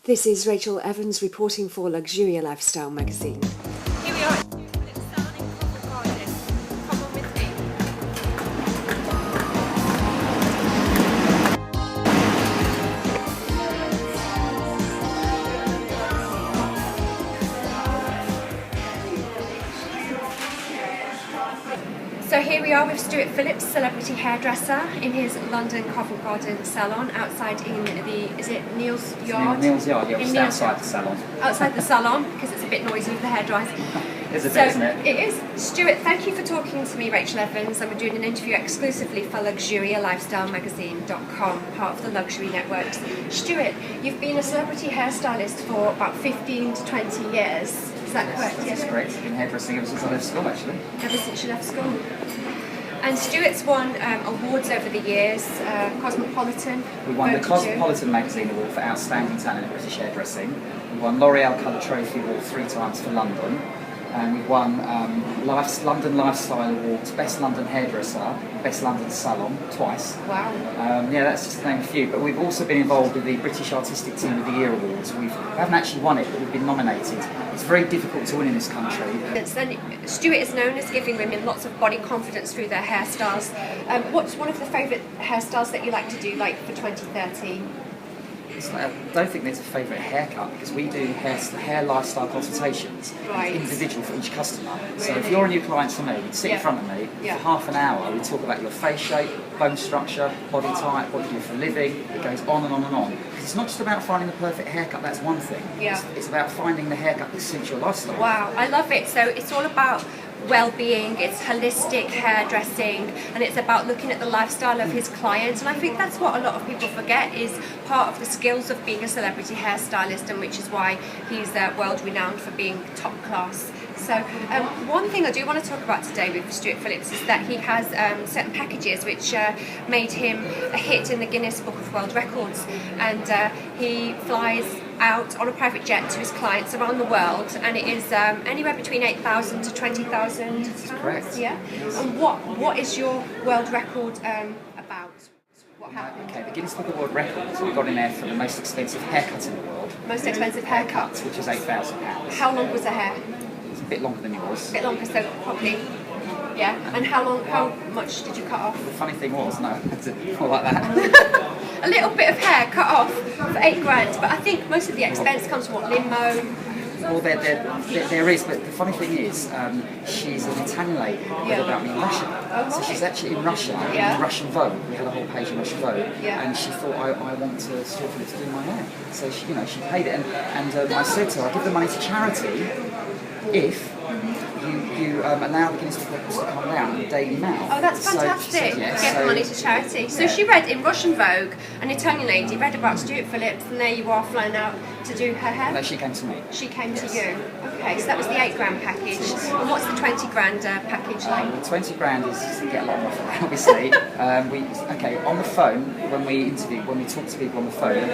This is Rachel Evans reporting for Luxuria Lifestyle magazine. Here we are at Stuart Phillips salon in Covent Garden. Come on with me. So here we are with Stuart Phillips, celebrity hairdresser, in his London Covent Garden salon outside in the, is it Neil's Yard? Neil's Yard, yeah, just Neil's outside the salon. Outside the salon, because it's a bit noisy with the hairdryers. It's a bit, isn't it? It is. Stuart, thank you for talking to me, Rachel Evans. I'm doing an interview exclusively for LuxuriaLifestyleMagazine.com, part of the Luxury Networks. Stuart, you've been a celebrity hairstylist for about 15 to 20 years. Is that correct? That's correct. I've been hairdressing ever since I left school, actually. Ever since you left school. And Stuart's won awards over the years, Cosmopolitan. We won the voted Cosmopolitan magazine award for outstanding talent in British hairdressing. We won L'Oreal Colour Trophy Award 3 times for London. And we won London Lifestyle Awards, Best London Hairdresser, Best London Salon, twice. Wow. Yeah, that's just to name a few. But we've also been involved with the British Artistic Team of the Year Awards. We haven't actually won it, but we've been nominated. It's very difficult to win in this country. And Stuart is known as giving women lots of body confidence through their hairstyles. What's one of the favourite hairstyles that you like to do, like for 2013? I don't think there's a favourite haircut because we do hair lifestyle consultations, Right. individual for each customer. So if you're a new client to me, you'd sit in front of me Yeah. for half an hour. We talk about your face shape, bone structure, body type, what you do for a living. It goes on and on and on. Because it's not just about finding the perfect haircut. That's one thing. Yeah. It's about finding the haircut that suits your lifestyle. Wow, I love it. So it's all about well-being, it's holistic hairdressing, and it's about looking at the lifestyle of his clients. And I think that's what a lot of people forget is part of the skills of being a celebrity hairstylist, and which is why he's world renowned for being top class. So one thing I do want to talk about today with Stuart Phillips is that he has certain packages which made him a hit in the Guinness Book of World Records, and he flies out on a private jet to his clients around the world, and it is anywhere between 8,000 to 20,000 pounds. Correct. Yeah. And what is your world record about? What happened? Okay, the Guinness Book of World Records, we got in there for the most expensive haircut in the world. Most expensive haircut. Which was £8,000. How long was the hair? It's a bit longer than yours. A bit longer, so probably. Yeah. And how much did you cut off? The funny thing was, no, it's more like that. A little bit of hair cut off for £8,000, but I think most of the expense comes from what, limo? Well, there is, but the funny thing is, she's an Italian lady who read about me in Russia. Oh, So right. she's actually in Russia, Yeah. in Russian Vogue. We had a whole page in Russian Vogue, Yeah. and she thought I want to Stuart Phillips to do my hair. So she, she paid it, and I said to her, I give the money to charity if you allow the Guinness Book of Records to come down in the Daily Mail. Oh, that's So she fantastic. said yes. Get the So- money to charity. So Yeah. she read in Russian Vogue, an Italian lady read about Stuart Phillips, and there you are flying out to do her hair. No, she came to me. She came Yes. to you. Okay, so that was the £8,000 package. And what's the £20,000 package like? The 20 grand is to get a lot more for that, obviously. On the phone, when we talk to people on the phone,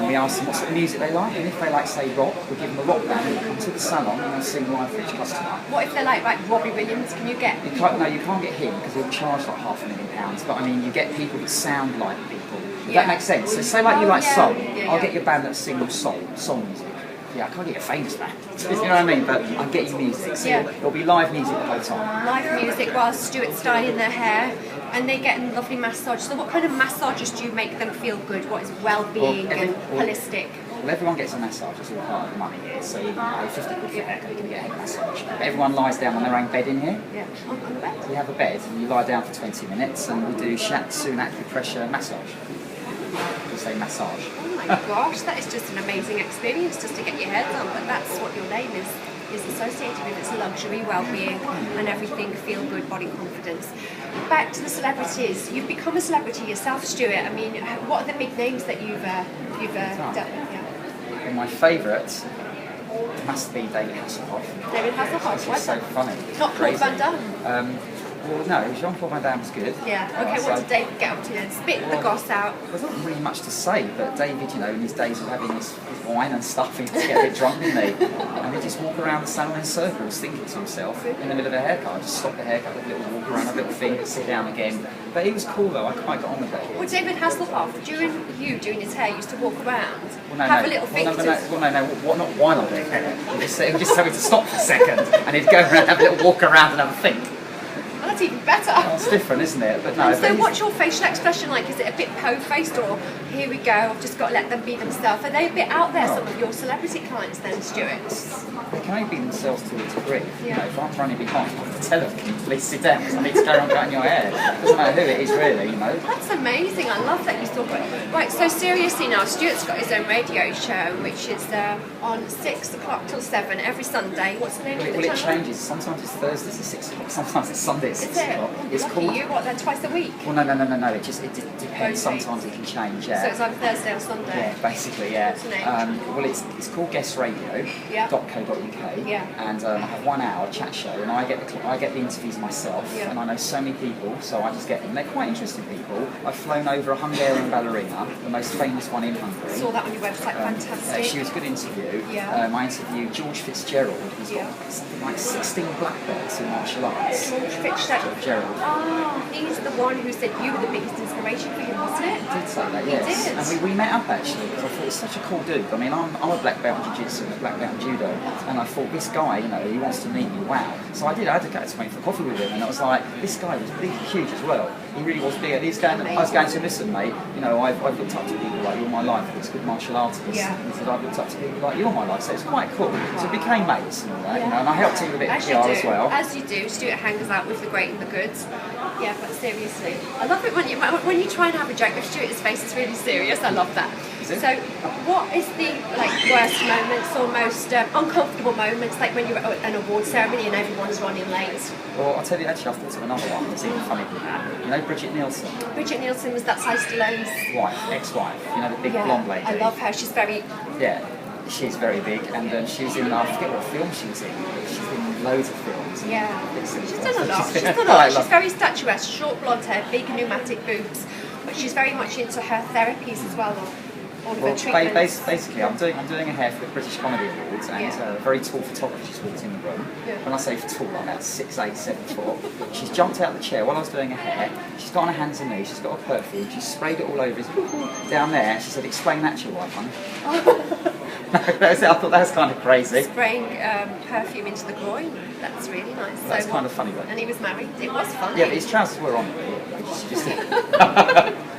we ask them what sort of music they like, and if they like, say, rock, we give them a rock band who come to the salon and they'll sing live for each customer. What if they're like Robbie Williams? Can you get? You can't get him because he'll charge like £500,000, but I mean, you get people that sound like people. Does Yeah. that make sense? So say like you like yeah. soul, Yeah, I'll yeah. get your band that sing soul music. Yeah, I can't get a famous band, you know what I mean? But I'll get you music, so Yeah. there'll be live music the whole time. Live music while Stuart's styling their hair, and they get a lovely massage. So what kind of massages do you make them feel good? What is well-being and holistic? Well, everyone gets a massage, it's all part of the money here, so you can pay 50 quid for a haircut, you're going to get a head massage. But everyone lies down on their own bed in here. Yeah, on the bed. We have a bed, and you lie down for 20 minutes, and we do shiatsu and acupressure massage. We say massage. Oh my gosh, that is just an amazing experience just to get your hair done, but that's what your name is associated with. It's luxury, well-being, and everything, feel-good, body confidence. Back to the celebrities. You've become a celebrity yourself, Stuart. I mean, what are the big names that you've dealt with? Yeah. And my favourite must be David Hasselhoff. David Hasselhoff, It's why just so funny. Not Paul Crazy. Van Damme. Well, no, Jean-Paul Van Damme was good. Yeah, okay, what did David get up to then? Spit the goss out. There's not really much to say, but David, in his days of having his wine and stuff, he'd get a bit drunk, didn't he? And he'd just walk around the salon in circles, thinking to himself, in the middle of a haircut. I'd just stop the haircut, a little walk around, a little thing, sit down again. But he was cool though. I quite got on with it. Well, David Hasselhoff, during you doing his hair, used to walk around, Well, have a little think. Not while I'm doing hair. He would just tell me to stop for a second, and he'd go around, have a little walk around, and have a think. Well, that's even better. That's different, isn't it? But no. So what's your facial expression like? Is it a bit po-faced, or here we go, I've just got to let them be themselves? Are they a bit out there, some of your celebrity clients then, Stuart? They can only be themselves to a degree. Yeah. You know, if I'm running behind, I have to tell them, can you please sit down, because I need to go on cutting your hair. It doesn't matter who it is, really, you know. That's amazing. I love that you talk about it. Right, so seriously now, Stuart's got his own radio show, which is on 6 o'clock till 7 every Sunday. What's the name of the channel? It changes. Sometimes it's Thursdays at 6 o'clock, sometimes it's Sunday at 6 Is it? o'clock. It's Lucky called... you, what, then twice a week? Well, no. It depends. Sometimes it can change, yeah. So it's on Thursday or Sunday? Yeah, basically, yeah. What's the name? Well, it's called guestradio.co.uk, Yeah. and I have 1 hour chat show, and I get the interviews myself, Yeah. and I know so many people, so I just get them. They're quite interesting people. I've flown over a Hungarian ballerina, the most famous one in Hungary. Saw that on your website, fantastic. She was a good interview. Yeah. I interviewed George Fitzgerald, who's Yeah. got something like 16 black belts in martial arts. George Fitzgerald. Gerald. Oh, he's the one who said you were the biggest inspiration for him, wasn't it? Did say that, He yes. did. And we met up actually because I thought he's such a cool dude. I mean, I'm a black belt in jiu-jitsu and a black belt in judo, and I thought this guy, you know, he wants to meet me. Wow. So I had to go to Spain for coffee with him, and I was like, this guy was big, huge as well. He really was big. I was going to listen, mate. You know, I've looked up to people like you all my life. He's a good martial artist. Yeah. And he said I've looked up to people like you all my life. So it's quite cool. So we became mates and all that. You know, and I helped him with a bit of PR as well. As you do, Stuart hangs out with the great and the good. Yeah, but seriously, I love it when you try and have a joke with Stuart's face is really serious. I love that. So, what is the worst moments or most uncomfortable moments, like when you're at an award ceremony and everyone's running late? Well, I'll tell you, actually, I've thought of another one that's even funnier than that. You know Bridget Nielsen? Bridget Nielsen was that Cy Stallone's ex-wife. You know, the big blonde lady? I love her. She's very... Yeah, she's very big, and she was in, I forget what film she was in, but she's in loads of films. Yeah, she's done a lot. She's very statuesque, short blonde hair, big pneumatic boobs, but she's very much into her therapies as well. All of her treatments. Basically, I'm doing a hair for the British Comedy Awards, and a very tall photographer just walked in the room. Yeah. When I say tall, like about 6'8", 7 foot. She's jumped out of the chair while I was doing her hair. She's got on her hands and knees. She's got a perfume. She sprayed it all over his down there. She said, "Explain that to your wife, honey." I thought that was kind of crazy. Spraying perfume into the groin. That's really nice. That's kind of funny, though. And he was married. It was funny. Yeah, but his trousers were on.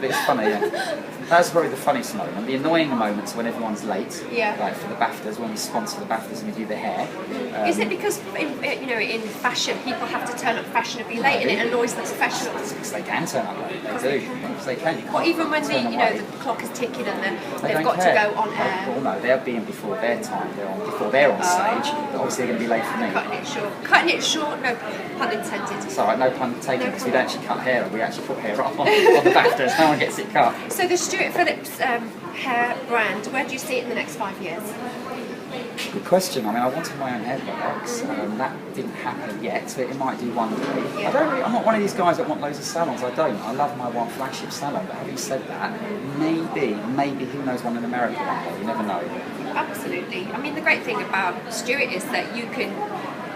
But it's funny, yeah. That's probably the funniest moment. The annoying moments when everyone's late, like for the BAFTAs, when we sponsor the BAFTAs and we do the hair. Is it because in fashion people have to turn up fashionably late and it annoys the professionals? Because they can turn up late. They do. Because they can. Well, even when the clock is ticking and they've got to go on air. Well, no, they're being before their time. Before they're on stage. But obviously they're going to be late for me. Cutting it short. Cutting it short. No pun intended. It's alright, no pun taken, because we don't actually cut hair. We actually put hair up on the BAFTAs. No one gets it cut. So the Stuart Phillips hair brand, where do you see it in the next 5 years? Good question. I mean, I wanted my own hair products. That didn't happen yet, so it might do one day. Yeah. I'm not one of these guys that want loads of salons. I don't. I love my one flagship salon. But having said that, maybe who knows, one in America one day. You never know. Absolutely. I mean, the great thing about Stuart is that you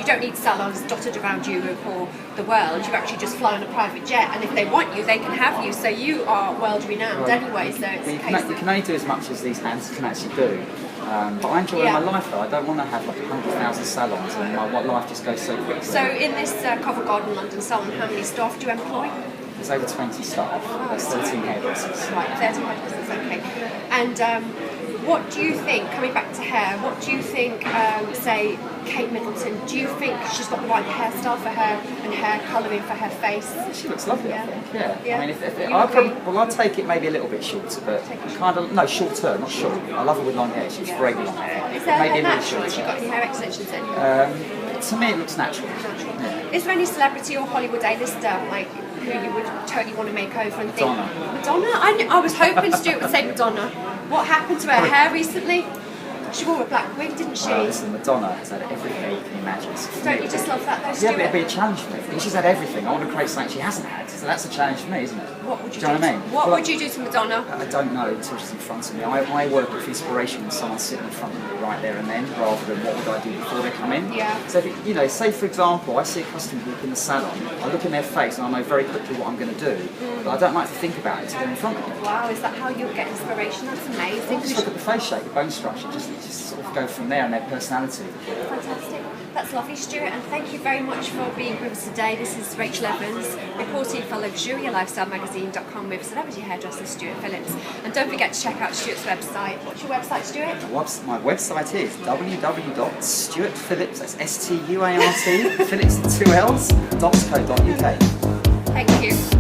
don't need salons dotted around Europe or the world. You actually just fly on a private jet, and if they want you, they can have you. So you are world renowned anyway. So it's you can only do as much as these hands can actually do. But I enjoy my life though. I don't want to have like 100,000 salons, and my life just goes so quickly. So in this Covent Garden London salon, how many staff do you employ? There's over 20 staff. There's 13 hairdressers. Right, 13 hairdressers. Okay. And what do you think, coming back to hair, what do you think, say, Kate Middleton, do you think she's got the right hairstyle for her and hair colouring for her face? She looks lovely, I think, yeah. I mean, I'd take it maybe a little bit shorter, but shorter, not short. I love her with long hair, she's great with long hair. Is there maybe hair natural? Has she got any hair extensions in? To me it looks natural. Yeah. Is there any celebrity or Hollywood A-lister, like, who you would totally want to make over and think? Madonna. Madonna? I was hoping Stuart would say Madonna. What happened to her hair recently? She wore a black wig, didn't she? Oh, listen, Madonna has had everything you can imagine. Don't you just love that though, Yeah, Stuart? but it'd be a challenge for me. Because she's had everything. I want to create something she hasn't had. So that's a challenge for me, isn't it? What would you do? You know what I mean? What would you do to Madonna? I don't know until she's in front of me. I work with inspiration when someone's sitting in front of me right there and then, rather than what would I do before they come in. Yeah. So, if you know, say for example, I see a customer walk in the salon, I look in their face and I know very quickly what I'm going to do, but I don't like to think about it until they're in front of me. Wow, is that how you'll get inspiration? That's amazing. Just look at the face shape, the bone structure, just sort of go from there and their personality. Fantastic. That's lovely, Stuart, and thank you very much for being with us today. This is Rachel Evans, reporting for LuxuriaLifestyleMagazine.com with celebrity hairdresser Stuart Phillips. And don't forget to check out Stuart's website. What's your website, Stuart? My website is www.stuartphillips, that's STUART, Phillips with 2 L's, .co.uk. Thank you.